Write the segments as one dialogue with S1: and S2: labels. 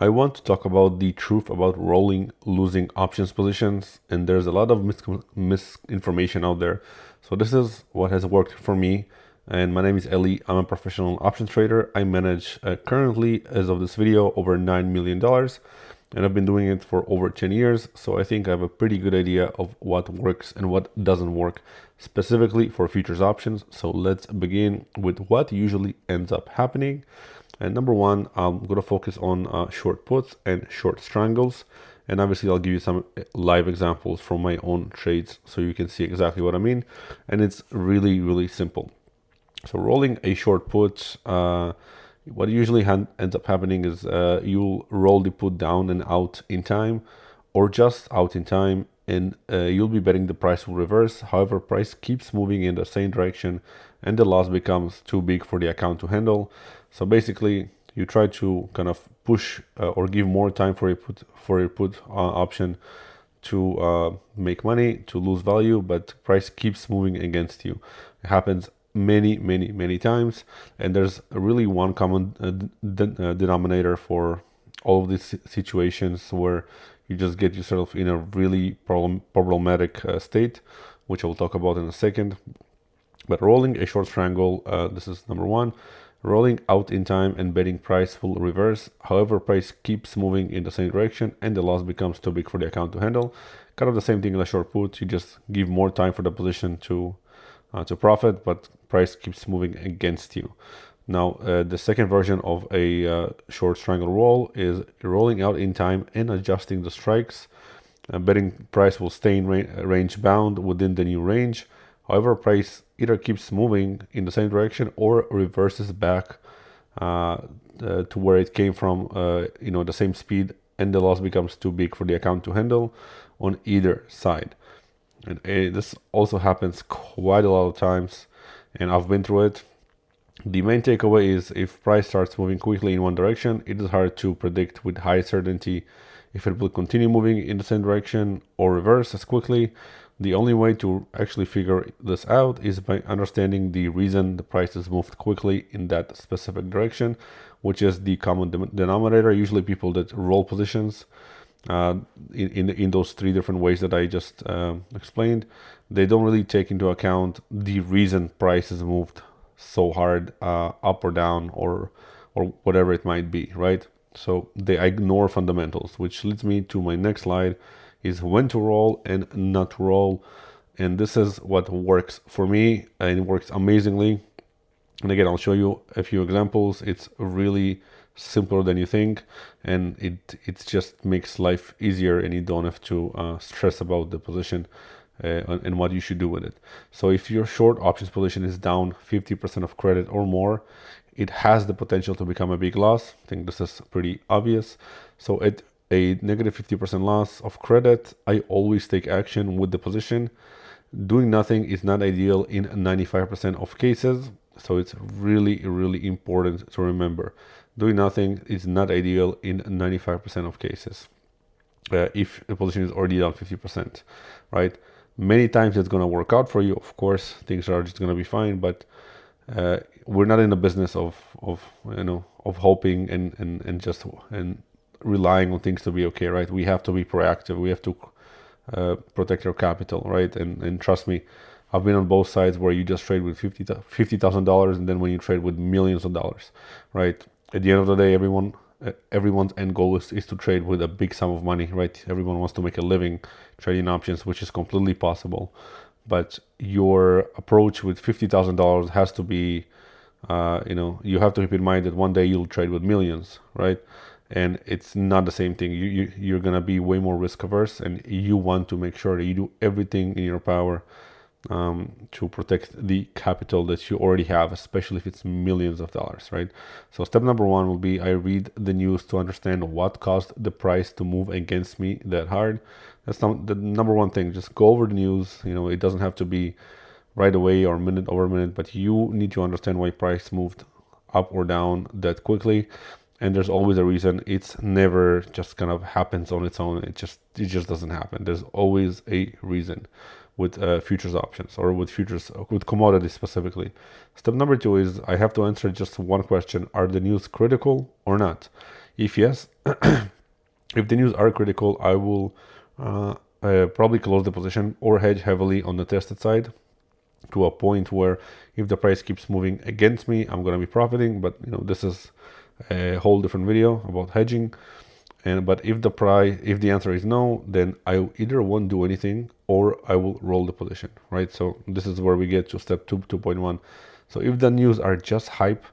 S1: I want to talk about the truth about rolling losing options positions, and there's a lot of misinformation out there. So this is what has worked for me, and my name is Eli. I'm a professional options trader. I manage currently, as of this video, over $9 million, and I've been doing it for over 10 years. So I think I have a pretty good idea of what works and what doesn't work, specifically for futures options. So let's begin with what usually ends up happening. And number one, I'm going to focus on short puts and short strangles. And obviously, I'll give you some live examples from my own trades so you can see exactly what I mean. And it's really, really simple. So rolling a short put, what usually ends up happening is you'll roll the put down and out in time, or just out in time, and you'll be betting the price will reverse. However, price keeps moving in the same direction and the loss becomes too big for the account to handle. So basically, you try to kind of push or give more time for a put option to make money, to lose value, but price keeps moving against you. It happens many times, and there's really one common denominator for all of these situations where you just get yourself in a really problematic state, which I will talk about in a second. But rolling a short strangle, this is number one. Rolling out in time and betting price will reverse. However, price keeps moving in the same direction and the loss becomes too big for the account to handle. Kind of the same thing in a short put. You just give more time for the position to profit, but price keeps moving against you. Now, the second version of a short strangle roll is rolling out in time and adjusting the strikes. Betting price will stay in range bound within the new range. However, price either keeps moving in the same direction or reverses back to where it came from, the same speed, and the loss becomes too big for the account to handle on either side. And this also happens quite a lot of times, and I've been through it. The main takeaway is if price starts moving quickly in one direction, it is hard to predict with high certainty if it will continue moving in the same direction or reverse as quickly. The only way to actually figure this out is by understanding the reason the price has moved quickly in that specific direction, which is the common denominator. Usually people that roll positions in those three different ways that I just explained, they don't really take into account the reason price has moved so hard up or down or whatever it might be, right? So they ignore fundamentals, which leads me to my next slide, is when to roll and not to roll. And this is what works for me, and it works amazingly. And again, I'll show you a few examples. It's really simpler than you think, and it just makes life easier, and you don't have to stress about the position and what you should do with it. So if your short options position is down 50% of credit or more, it has the potential to become a big loss. I think this is pretty obvious. So at a negative 50% loss of credit, I always take action with the position. Doing nothing is not ideal in 95% of cases. So it's really important to remember. Doing nothing is not ideal in 95% of cases. If the position is already down 50%, right? Many times it's going to work out for you. Of course, things are just going to be fine, but we're not in the business of hoping and just relying on things to be okay, right? We have to be proactive. We have to protect our capital, right? And trust me, I've been on both sides where you just trade with $50,000, and then when you trade with millions of dollars, right? At the end of the day, everyone's end goal is to trade with a big sum of money, right? Everyone wants to make a living trading options, which is completely possible. But your approach with $50,000 has to be, you have to keep in mind that one day you'll trade with millions, right? And it's not the same thing. You're gonna be way more risk averse, and you want to make sure that you do everything in your power to protect the capital that you already have, especially if it's millions of dollars, right? So step number one will be I read the news to understand what caused the price to move against me that hard. That's not the number one thing. Just go over the news. It doesn't have to be right away or minute over minute, but you need to understand why price moved up or down that quickly. And there's always a reason. It's never just kind of happens on its own. It just doesn't happen. There's always a reason with futures options or with commodities specifically. Step number two is I have to answer just one question. Are the news critical or not? If yes, if the news are critical, I will probably close the position or hedge heavily on the tested side to a point where if the price keeps moving against me, I'm going to be profiting. But this is a whole different video about hedging. But if the answer is no, then I either won't do anything or I will roll the position, right? So this is where we get to step 2.1. So if the news are just hype,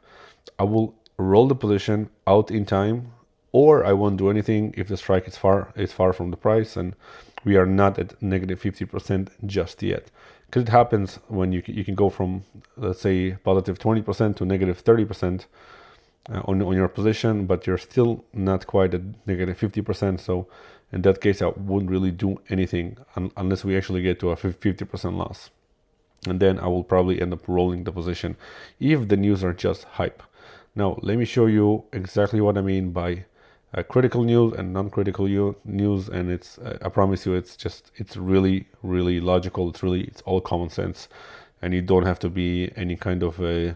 S1: I will roll the position out in time, or I won't do anything if the strike is far from the price and we are not at negative 50% just yet. Because it happens when you can go from, let's say, positive 20% to negative 30% on your position, but you're still not quite at negative 50%. So in that case, I wouldn't really do anything unless we actually get to a 50% loss. And then I will probably end up rolling the position if the news are just hype. Now, let me show you exactly what I mean by critical news and non-critical news. And it's, I promise you, it's really, really logical. It's all common sense. And you don't have to be any kind of a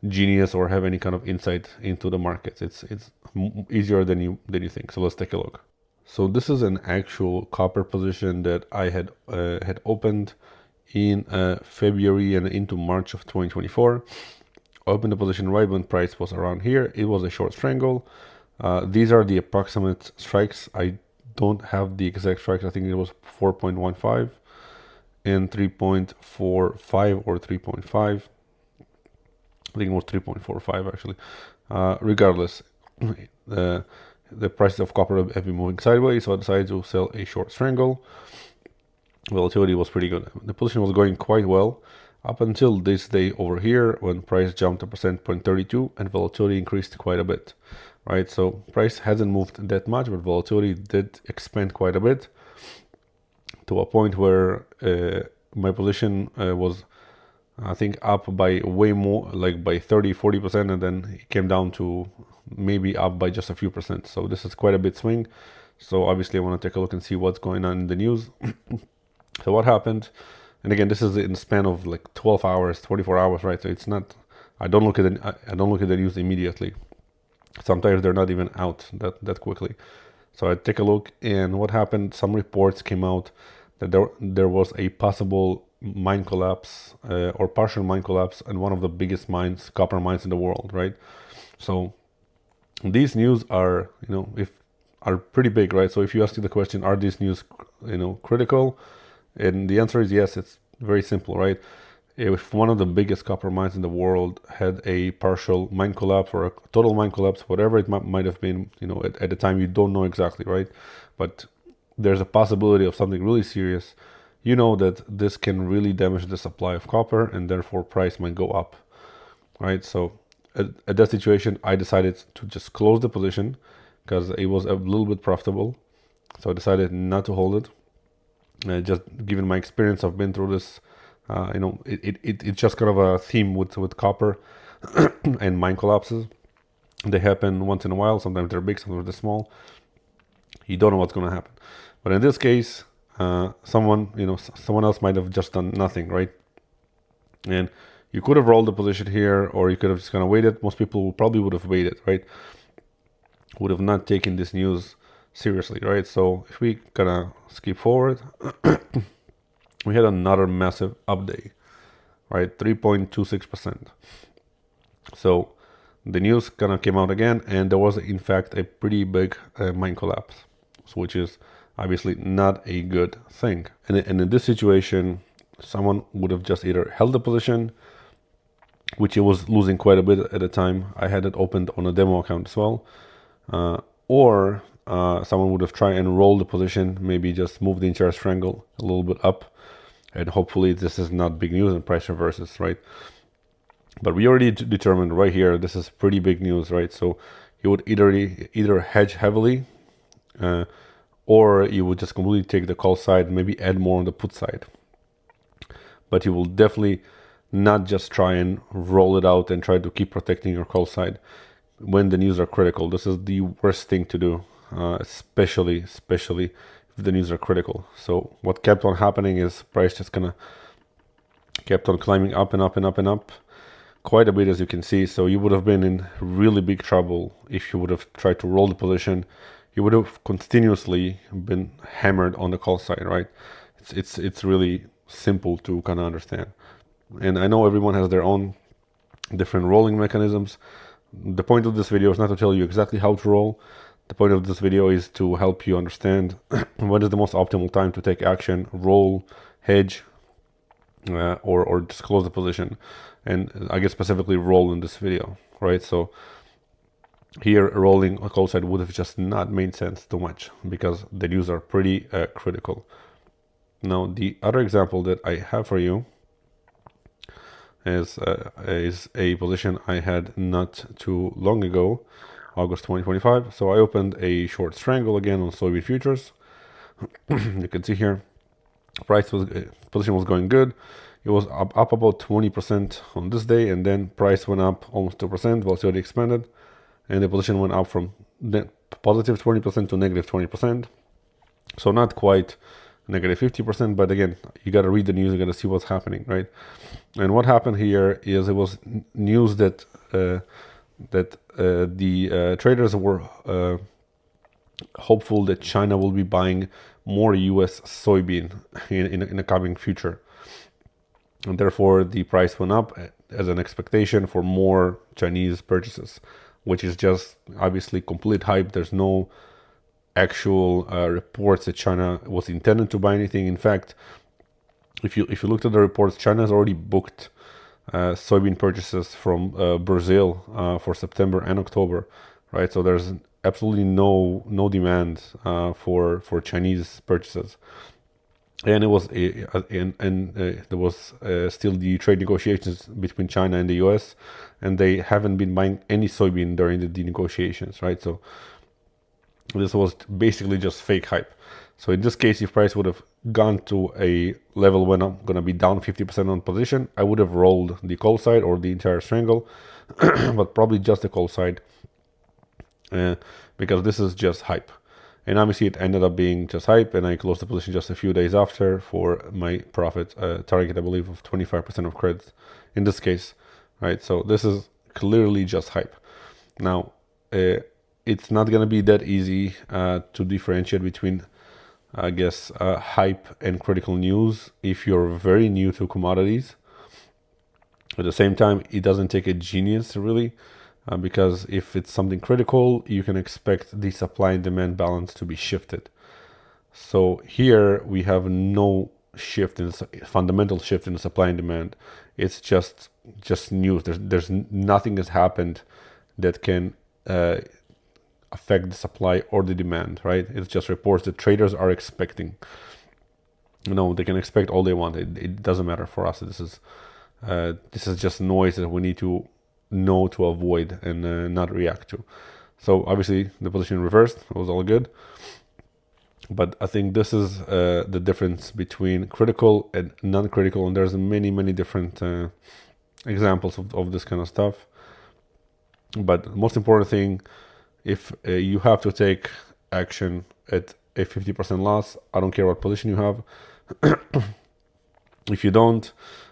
S1: genius or have any kind of insight into the markets. It's easier than you think. So let's take a look. So this is an actual copper position that I had opened in February and into March of 2024. Opened the position right when price was around here. It was a short strangle. These are the approximate strikes. I don't have the exact strikes. I think it was 4.15 and 3.45 or 3.5. I think it was 3.45 actually. Regardless, the prices of copper have been moving sideways, so I decided to sell a short strangle. Volatility was pretty good. The position was going quite well up until this day over here when price jumped 0.32 and volatility increased quite a bit, right? So price hasn't moved that much, but volatility did expand quite a bit to a point where my position was, I think, up by way more, like by 30-40%, and then it came down to maybe up by just a few percent. So this is quite a bit swing. So obviously I want to take a look and see what's going on in the news. So what happened, and again, this is in the span of like 12 hours, 24 hours, right? So it's not, I don't look at the news immediately. Sometimes they're not even out that quickly. So I take a look, and what happened, some reports came out that there was a possible mine collapse or partial mine collapse in one of the biggest mines, copper mines in the world, right? So these news are, are pretty big, right? So if you ask the question, are these news, critical? And the answer is yes. It's very simple, right? If one of the biggest copper mines in the world had a partial mine collapse or a total mine collapse, whatever it might have been, at the time, you don't know exactly, right? But there's a possibility of something really serious. You know that this can really damage the supply of copper, and therefore price might go up, right? So at that situation, I decided to just close the position because it was a little bit profitable. So I decided not to hold it. Just given my experience, I've been through this. It's just kind of a theme with copper and mine collapses. They happen once in a while. Sometimes they're big, sometimes they're small. You don't know what's going to happen. But in this case, someone else might have just done nothing, right? And you could have rolled the position here, or you could have just kind of waited. Most people probably would have waited, right? Would have not taken this news seriously, right? So if we kind of skip forward, we had another massive up day, right? 3.26%. So the news kind of came out again, and there was in fact a pretty big mine collapse, which is obviously not a good thing. And in this situation, someone would have just either held the position, which it was losing quite a bit at the time. I had it opened on a demo account as well, or someone would have tried and rolled the position, maybe just move the entire strangle a little bit up, and hopefully this is not big news and price reverses, right? But we already determined right here, this is pretty big news, right? So you would either hedge heavily, or you would just completely take the call side, maybe add more on the put side. But you will definitely not just try and roll it out and try to keep protecting your call side when the news are critical. This is the worst thing to do, especially if the news are critical. So what kept on happening is price just kind of kept on climbing up and up and up and up. quite a bit, as you can see. So you would have been in really big trouble if you would have tried to roll the position. You would have continuously been hammered on the call side, right? It's really simple to kind of understand. And I know everyone has their own different rolling mechanisms. The point of this video is not to tell you exactly how to roll. The point of this video is to help you understand what is the most optimal time to take action, roll, hedge, or just close the position. And I guess specifically roll in this video, right? So here rolling a call side would have just not made sense too much because the news are pretty critical. Now the other example that I have for you is a position I had not too long ago, August 2025. So I opened a short strangle again on soybean futures. You can see here, position was going good. It was up about 20% on this day, and then price went up almost 2%, volatility expanded, and the position went up from positive 20% to negative 20%. So not quite negative 50%, but again, you got to read the news, you got to see what's happening, right? And what happened here is it was news that the traders were hopeful that China will be buying more US soybean in the coming future. And therefore, the price went up as an expectation for more Chinese purchases, which is just obviously complete hype. There's no actual reports that China was intended to buy anything. In fact, if you looked at the reports, China has already booked soybean purchases from Brazil for September and October, right? So there's absolutely no demand for Chinese purchases. And it was there was still the trade negotiations between China and the US, and they haven't been buying any soybean during the negotiations, right? So this was basically just fake hype. So in this case, if price would have gone to a level when I'm going to be down 50% on position, I would have rolled the call side or the entire strangle, but probably just the call side, because this is just hype. And obviously it ended up being just hype, and I closed the position just a few days after for my profit target, I believe, of 25% of credit in this case, right? So this is clearly just hype. Now, it's not going to be that easy to differentiate between, I guess, hype and critical news if you're very new to commodities. At the same time, it doesn't take a genius, really. Because if it's something critical, you can expect the supply and demand balance to be shifted. So here we have no shift in fundamental shift in the supply and demand. It's just news. There's nothing has happened that can affect the supply or the demand, right? It's just reports that traders are expecting. They can expect all they want. It doesn't matter for us. This is just noise that we need to know to avoid and not react to. So obviously the position reversed, it was all good, but I think this is the difference between critical and non-critical, and there's many different examples of this kind of stuff. But the most important thing, if you have to take action at a 50% loss, I don't care what position you have. If you don't,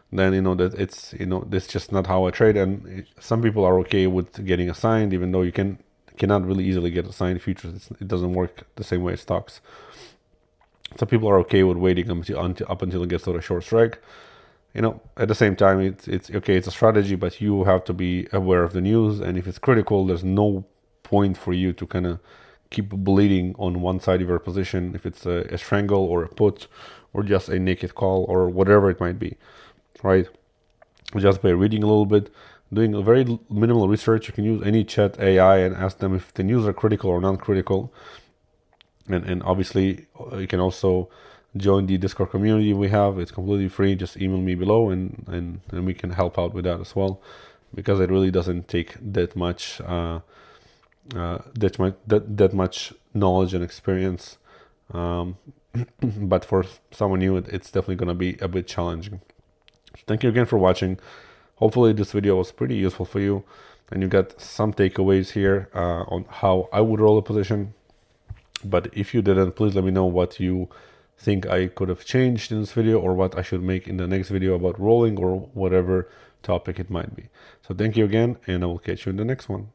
S1: then that it's that's just not how I trade. And some people are okay with getting assigned, even though you cannot really easily get assigned futures. It doesn't work the same way as stocks. Some people are okay with waiting up until it gets to a short strike. At the same time, it's okay, it's a strategy, but you have to be aware of the news, and if it's critical, there's no point for you to kind of keep bleeding on one side of your position, if it's a strangle or a put or just a naked call or whatever it might be, right? Just by reading a little bit, doing a very minimal research. You can use any chat AI and ask them if the news are critical or non-critical. And obviously you can also join the Discord community we have. It's completely free. Just email me below and we can help out with that as well, because it really doesn't take that much much knowledge and experience. But for someone new, it's definitely going to be a bit challenging. Thank you again for watching. Hopefully this video was pretty useful for you and you got some takeaways here on how I would roll a position. But if you didn't, please let me know what you think I could have changed in this video, or what I should make in the next video about rolling, or whatever topic it might be. So thank you again, and I will catch you in the next one.